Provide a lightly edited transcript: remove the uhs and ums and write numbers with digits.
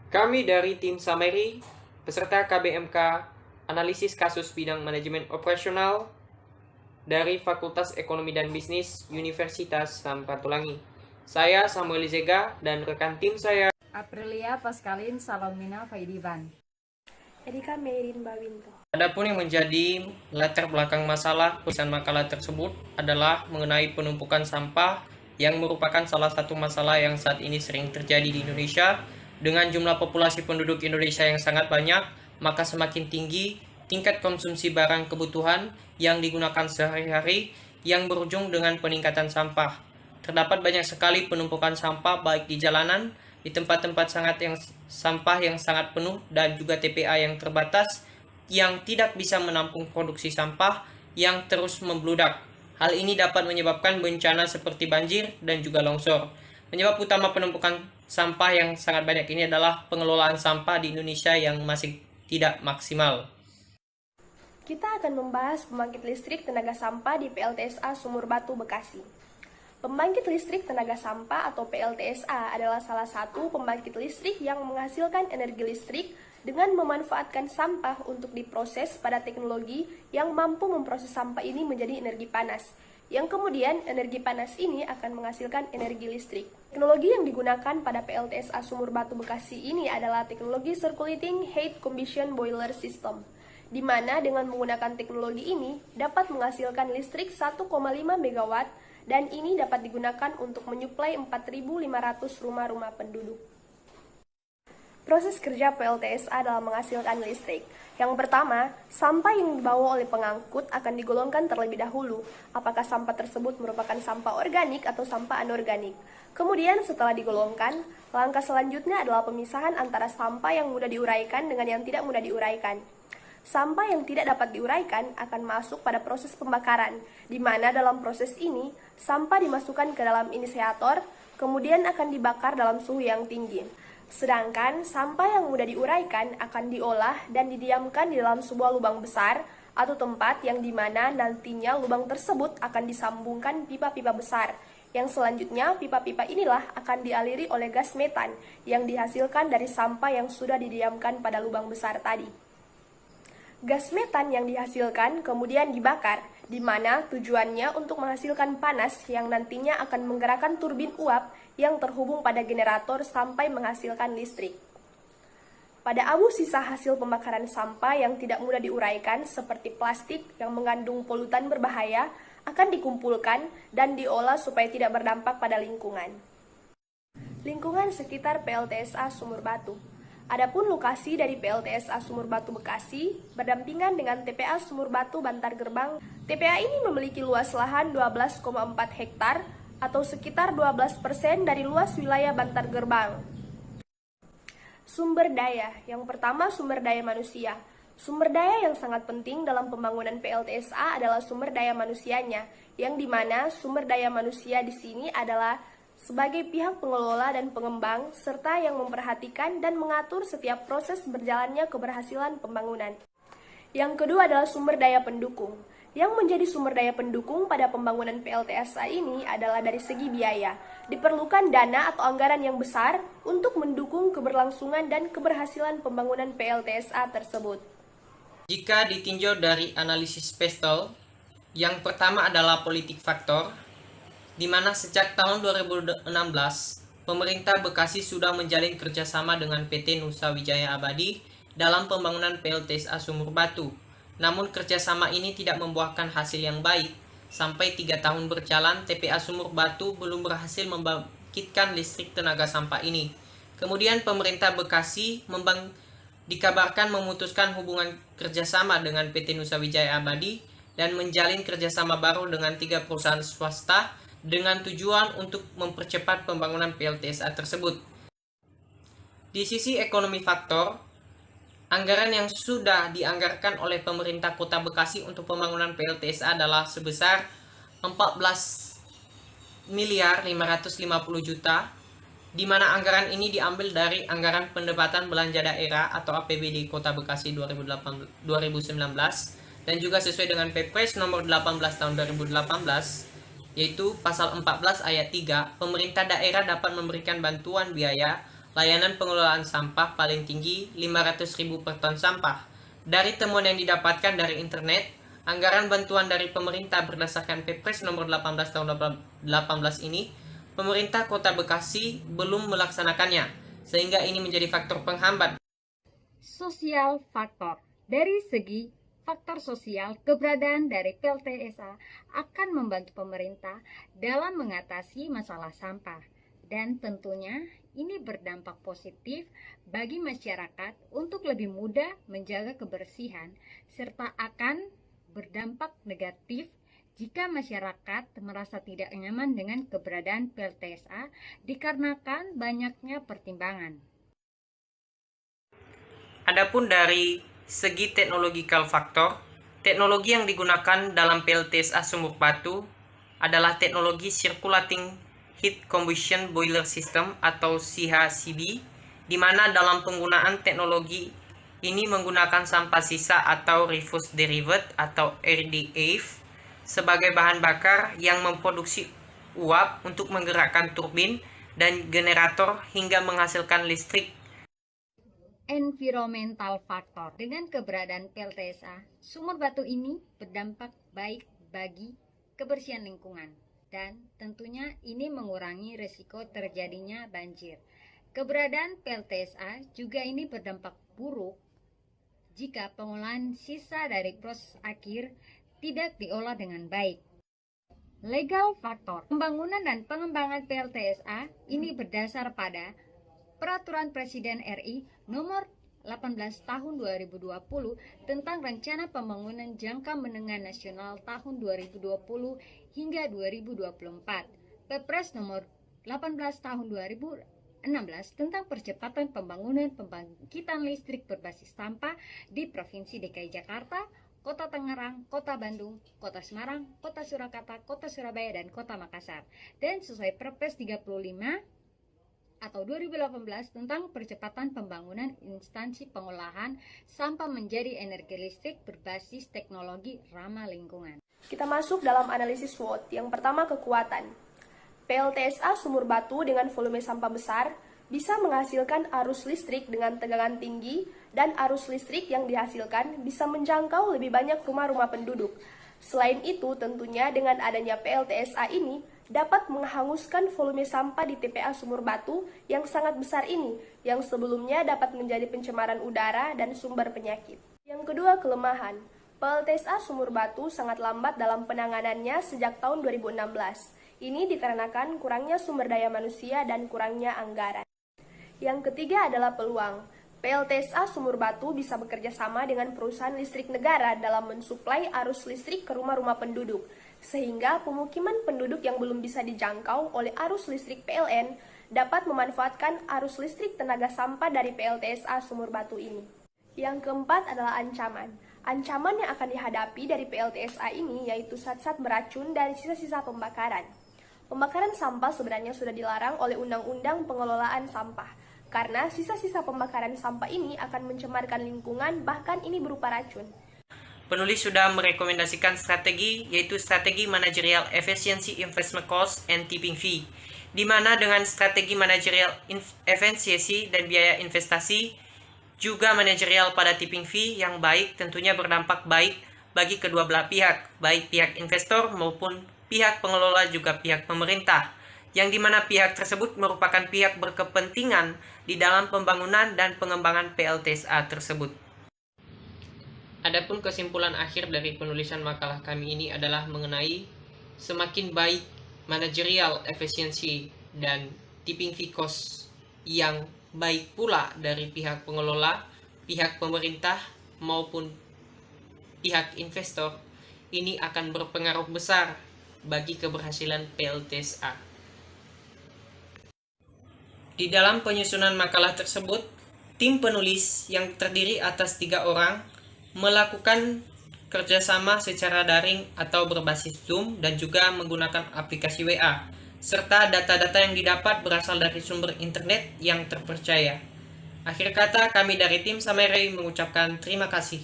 Kami dari tim Sameri, peserta KBMK, analisis kasus bidang manajemen operasional dari Fakultas Ekonomi dan Bisnis Universitas Samratulangi. Saya Samuel Zega dan rekan tim saya Aprilia Pascalin Salomina Faidivan. Erika Merin Bawinto. Adapun yang menjadi latar belakang masalah penulisan makalah tersebut adalah mengenai penumpukan sampah yang merupakan salah satu masalah yang saat ini sering terjadi di Indonesia. Dengan jumlah populasi penduduk Indonesia yang sangat banyak, maka semakin tinggi tingkat konsumsi barang kebutuhan yang digunakan sehari-hari yang berujung dengan peningkatan sampah. Terdapat banyak sekali penumpukan sampah baik di jalanan, di tempat-tempat sampah yang sangat penuh dan juga TPA yang terbatas yang tidak bisa menampung produksi sampah yang terus membludak. Hal ini dapat menyebabkan bencana seperti banjir dan juga longsor. Penyebab utama penumpukan sampah yang sangat banyak ini adalah pengelolaan sampah di Indonesia yang masih tidak maksimal. Kita akan membahas pembangkit listrik tenaga sampah di PLTSA Sumur Batu, Bekasi. Pembangkit listrik tenaga sampah atau PLTSA adalah salah satu pembangkit listrik yang menghasilkan energi listrik dengan memanfaatkan sampah untuk diproses pada teknologi yang mampu memproses sampah ini menjadi energi panas, yang kemudian energi panas ini akan menghasilkan energi listrik. Teknologi yang digunakan pada PLTSA Sumur Batu Bekasi ini adalah teknologi Circulating Heat Combustion Boiler System, di mana dengan menggunakan teknologi ini dapat menghasilkan listrik 1,5 MW dan ini dapat digunakan untuk menyuplai 4.500 rumah-rumah penduduk. Proses kerja PLTSA dalam menghasilkan listrik. Yang pertama, sampah yang dibawa oleh pengangkut akan digolongkan terlebih dahulu, apakah sampah tersebut merupakan sampah organik atau sampah anorganik. Kemudian setelah digolongkan, langkah selanjutnya adalah pemisahan antara sampah yang mudah diuraikan dengan yang tidak mudah diuraikan. Sampah yang tidak dapat diuraikan akan masuk pada proses pembakaran, di mana dalam proses ini, sampah dimasukkan ke dalam inisiator, kemudian akan dibakar dalam suhu yang tinggi. Sedangkan sampah yang mudah diuraikan akan diolah dan didiamkan di dalam sebuah lubang besar atau tempat yang dimana nantinya lubang tersebut akan disambungkan pipa-pipa besar, yang selanjutnya pipa-pipa inilah akan dialiri oleh gas metan yang dihasilkan dari sampah yang sudah didiamkan pada lubang besar tadi. Gas metan yang dihasilkan kemudian dibakar, di mana tujuannya untuk menghasilkan panas yang nantinya akan menggerakkan turbin uap yang terhubung pada generator sampai menghasilkan listrik. Pada abu sisa hasil pembakaran sampah yang tidak mudah diuraikan seperti plastik yang mengandung polutan berbahaya akan dikumpulkan dan diolah supaya tidak berdampak pada lingkungan. Lingkungan sekitar PLTSA Sumur Batu. Adapun lokasi dari PLTSA Sumur Batu Bekasi berdampingan dengan TPA Sumur Batu Bantar Gerbang. TPA ini memiliki luas lahan 12,4 hektar atau sekitar 12% dari luas wilayah Bantar Gerbang. Sumber daya. Yang pertama, sumber daya manusia. Sumber daya yang sangat penting dalam pembangunan PLTSA adalah sumber daya manusianya, yang dimana sumber daya manusia di sini adalah sebagai pihak pengelola dan pengembang, serta yang memperhatikan dan mengatur setiap proses berjalannya keberhasilan pembangunan. Yang kedua adalah sumber daya pendukung. Yang menjadi sumber daya pendukung pada pembangunan PLTSA ini adalah dari segi biaya. Diperlukan dana atau anggaran yang besar untuk mendukung keberlangsungan dan keberhasilan pembangunan PLTSA tersebut. Jika ditinjau dari analisis PESTEL, yang pertama adalah politik faktor, di mana sejak tahun 2016, pemerintah Bekasi sudah menjalin kerjasama dengan PT Nusa Wijaya Abadi dalam pembangunan PLTSA Sumur Batu. Namun kerjasama ini tidak membuahkan hasil yang baik. Sampai 3 tahun berjalan, TPA Sumur Batu belum berhasil membangkitkan listrik tenaga sampah ini. Kemudian pemerintah Bekasi dikabarkan memutuskan hubungan kerjasama dengan PT Nusa Wijaya Abadi dan menjalin kerjasama baru dengan 3 perusahaan swasta dengan tujuan untuk mempercepat pembangunan PLTSA tersebut. Di sisi ekonomi faktor, anggaran yang sudah dianggarkan oleh pemerintah Kota Bekasi untuk pembangunan PLTSA adalah sebesar 14 miliar 550 juta, di mana anggaran ini diambil dari anggaran pendapatan belanja daerah atau APBD Kota Bekasi 2019 dan juga sesuai dengan Perpres nomor 18 tahun 2018, yaitu pasal 14 ayat 3, pemerintah daerah dapat memberikan bantuan biaya layanan pengelolaan sampah paling tinggi 500.000 per ton sampah. Dari temuan yang didapatkan dari internet, anggaran bantuan dari pemerintah berdasarkan Perpres nomor 18 tahun 2018 ini, pemerintah Kota Bekasi belum melaksanakannya, sehingga ini menjadi faktor penghambat. Sosial faktor. Dari segi faktor sosial, keberadaan dari PLTSA akan membantu pemerintah dalam mengatasi masalah sampah. Dan tentunya ini berdampak positif bagi masyarakat untuk lebih mudah menjaga kebersihan, serta akan berdampak negatif jika masyarakat merasa tidak nyaman dengan keberadaan PLTSA dikarenakan banyaknya pertimbangan. Adapun dari segi teknological factor, teknologi yang digunakan dalam PLTSA Sumur Batu adalah teknologi Circulating Heat Combustion Boiler System atau CHCB, di mana dalam penggunaan teknologi ini menggunakan sampah sisa atau refuse derivative atau RDF sebagai bahan bakar yang memproduksi uap untuk menggerakkan turbin dan generator hingga menghasilkan listrik. Environmental factor. Dengan keberadaan PLTSA, Sumur Batu ini berdampak baik bagi kebersihan lingkungan dan tentunya ini mengurangi risiko terjadinya banjir. Keberadaan PLTSA juga ini berdampak buruk jika pengolahan sisa dari proses akhir tidak diolah dengan baik. Legal factor. Pembangunan dan pengembangan PLTSA ini berdasar pada Peraturan Presiden RI Nomor 18 Tahun 2020 tentang Rencana Pembangunan Jangka Menengah Nasional tahun 2020 hingga 2024. Perpres Nomor 18 Tahun 2016 tentang percepatan pembangunan pembangkitan listrik berbasis sampah di Provinsi DKI Jakarta, Kota Tangerang, Kota Bandung, Kota Semarang, Kota Surakarta, Kota Surabaya, dan Kota Makassar. Dan sesuai Perpres 35 atau 2018 tentang percepatan pembangunan instansi pengolahan sampah menjadi energi listrik berbasis teknologi ramah lingkungan. Kita masuk dalam analisis SWOT. Yang pertama, kekuatan. PLTSA Sumur Batu dengan volume sampah besar bisa menghasilkan arus listrik dengan tegangan tinggi dan arus listrik yang dihasilkan bisa menjangkau lebih banyak rumah-rumah penduduk. Selain itu, tentunya dengan adanya PLTSA ini dapat menghanguskan volume sampah di TPA Sumur Batu yang sangat besar ini, yang sebelumnya dapat menjadi pencemaran udara dan sumber penyakit. Yang kedua, kelemahan. PLTSA Sumur Batu sangat lambat dalam penanganannya sejak tahun 2016. Ini dikarenakan kurangnya sumber daya manusia dan kurangnya anggaran. Yang ketiga adalah peluang. PLTSA Sumur Batu bisa bekerja sama dengan perusahaan listrik negara dalam mensuplai arus listrik ke rumah-rumah penduduk, sehingga pemukiman penduduk yang belum bisa dijangkau oleh arus listrik PLN dapat memanfaatkan arus listrik tenaga sampah dari PLTSA Sumur Batu ini. Yang keempat adalah ancaman. Ancaman yang akan dihadapi dari PLTSA ini yaitu zat-zat beracun dari sisa-sisa pembakaran. Pembakaran sampah sebenarnya sudah dilarang oleh Undang-Undang Pengelolaan Sampah, karena sisa-sisa pembakaran sampah ini akan mencemarkan lingkungan, bahkan ini berupa racun. Penulis sudah merekomendasikan strategi, yaitu strategi managerial efficiency investment cost and tipping fee, di mana dengan strategi managerial efisiensi dan biaya investasi, juga managerial pada tipping fee yang baik tentunya berdampak baik bagi kedua belah pihak, baik pihak investor maupun pihak pengelola juga pihak pemerintah, yang dimana pihak tersebut merupakan pihak berkepentingan di dalam pembangunan dan pengembangan PLTSA tersebut. Adapun kesimpulan akhir dari penulisan makalah kami ini adalah mengenai semakin baik managerial efisiensi dan tipping fee cost yang baik pula dari pihak pengelola, pihak pemerintah maupun pihak investor, ini akan berpengaruh besar bagi keberhasilan PLTSA. Di dalam penyusunan makalah tersebut, tim penulis yang terdiri atas 3 orang melakukan kerjasama secara daring atau berbasis Zoom dan juga menggunakan aplikasi WA, serta data-data yang didapat berasal dari sumber internet yang terpercaya. Akhir kata, kami dari tim Samerai mengucapkan terima kasih.